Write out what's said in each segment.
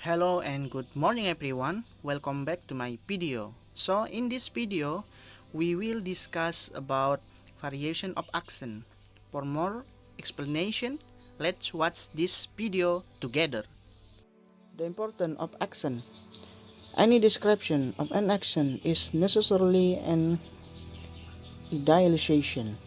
Hello and good morning everyone. Welcome back to my video. So in this video, we will discuss about variation of accent. For more explanation, let's watch this video together. The importance of accent. Any description of an accent is necessarily an idealization,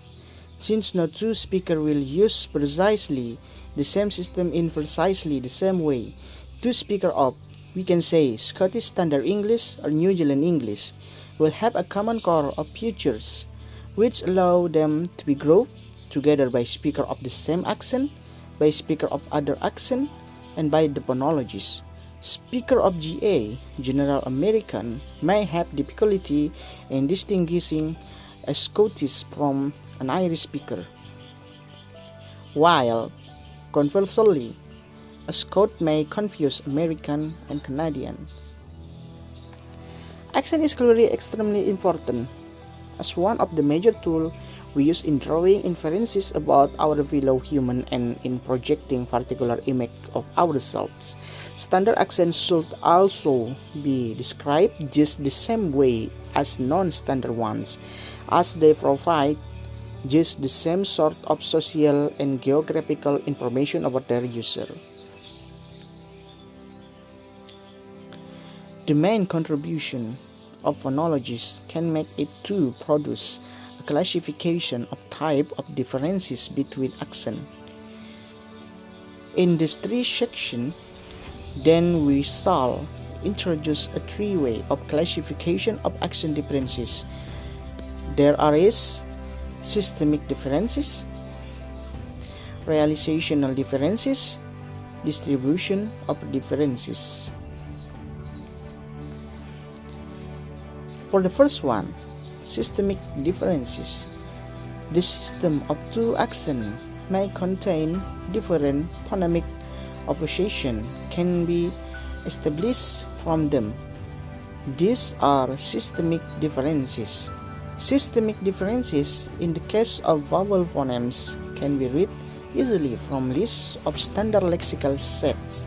since no two speakers will use precisely the same system in precisely the same way. Two speakers of, we can say, Scottish Standard English or New Zealand English will have a common core of features which allow them to be grouped together by speaker of the same accent, by speaker of other accent, and by the phonologists. Speaker of GA, General American, may have difficulty in distinguishing a Scottish from an Irish speaker, while conversely, a Scot may confuse American and Canadians. Accent is clearly extremely important as one of the major tools we use in drawing inferences about our fellow human and in projecting particular image of ourselves. Standard accents should also be described just the same way as non-standard ones, as they provide just the same sort of social and geographical information about their user. The main contribution of phonologists can make it to produce a classification of type of differences between accent. In this three section, then we shall introduce a three-way of classification of accent differences. There is systemic differences, realisational differences, distribution of differences. For the first one, systemic differences. The system of two accents may contain different phonemic association can be established from them. These are systemic differences. Systemic differences in the case of vowel phonemes can be read easily from lists of standard lexical sets.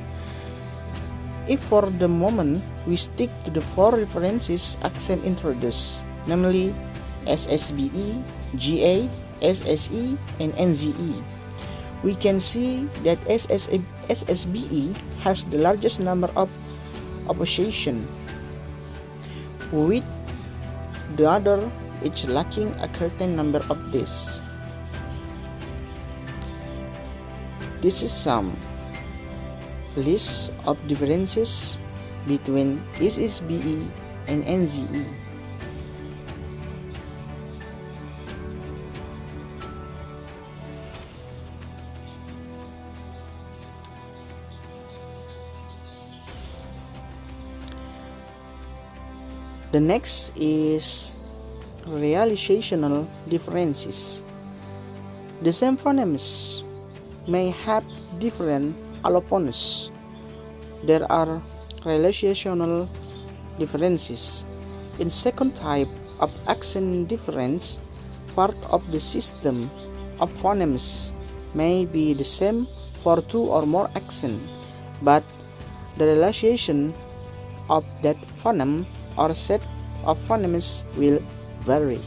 If for the moment we stick to the four references accent introduced, namely SSBE, GA, SSE, and NZE, we can see that SSBE has the largest number of associations, with the other each lacking a certain number of these. This is some list of differences between SSBE and NZE. The next is realisational differences. The same phonemes may have different allophones. There are realisational differences. In second type of accent difference, part of the system of phonemes may be the same for two or more accents, but the realisation of that phoneme or set of phonemes will vary.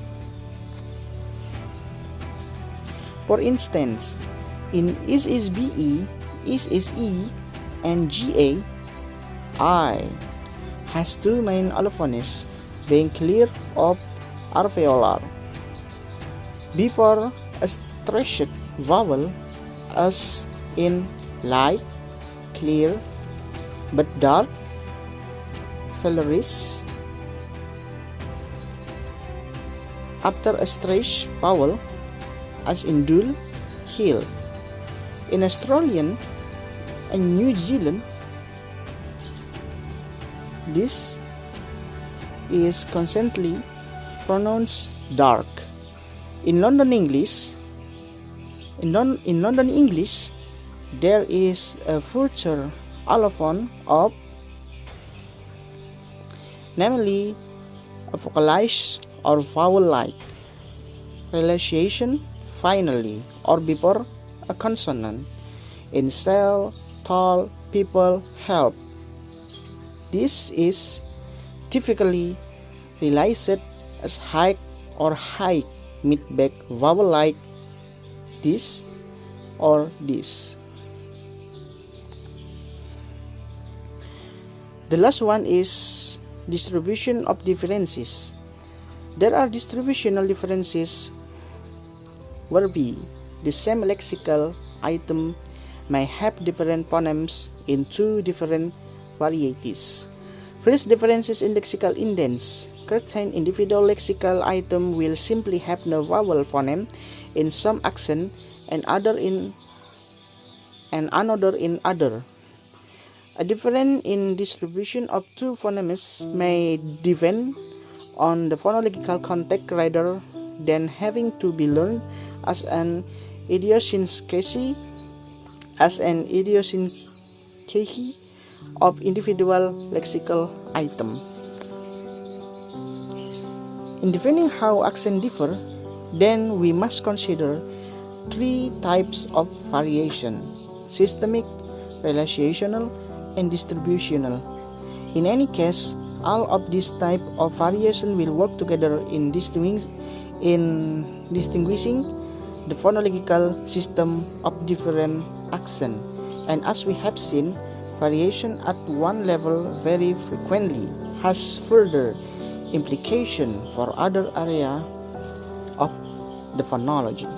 For instance, in SSBE, SSE, and GA, I has two main allophones being clear of alveolar. Before a stretched vowel, as in light, clear, but dark, velaris. After a stretched vowel, as in dull, heel. In Australian and New Zealand, this is constantly pronounced dark. In London English, there is a further allophone of, namely a vocalized or vowel-like realization finally or before a consonant. In cell, tall, people, help. This is typically realized as high or high mid-back vowel like this or this. The last one is distribution of differences. There are distributional differences whereby the same lexical item may have different phonemes in two different varieties. First, differences in lexical indents. Certain individual lexical item will simply have no vowel phoneme in some accent and another in other. A difference in distribution of two phonemes may depend on the phonological context rather than having to be learned as an idiosyncrasy of individual lexical item. In defining how accents differ, then we must consider three types of variation: systemic, relational, and distributional. In any case, all of these types of variation will work together in distinguishing the phonological system of different accents. And as we have seen, variation at one level very frequently has further implication for other areas of the phonology.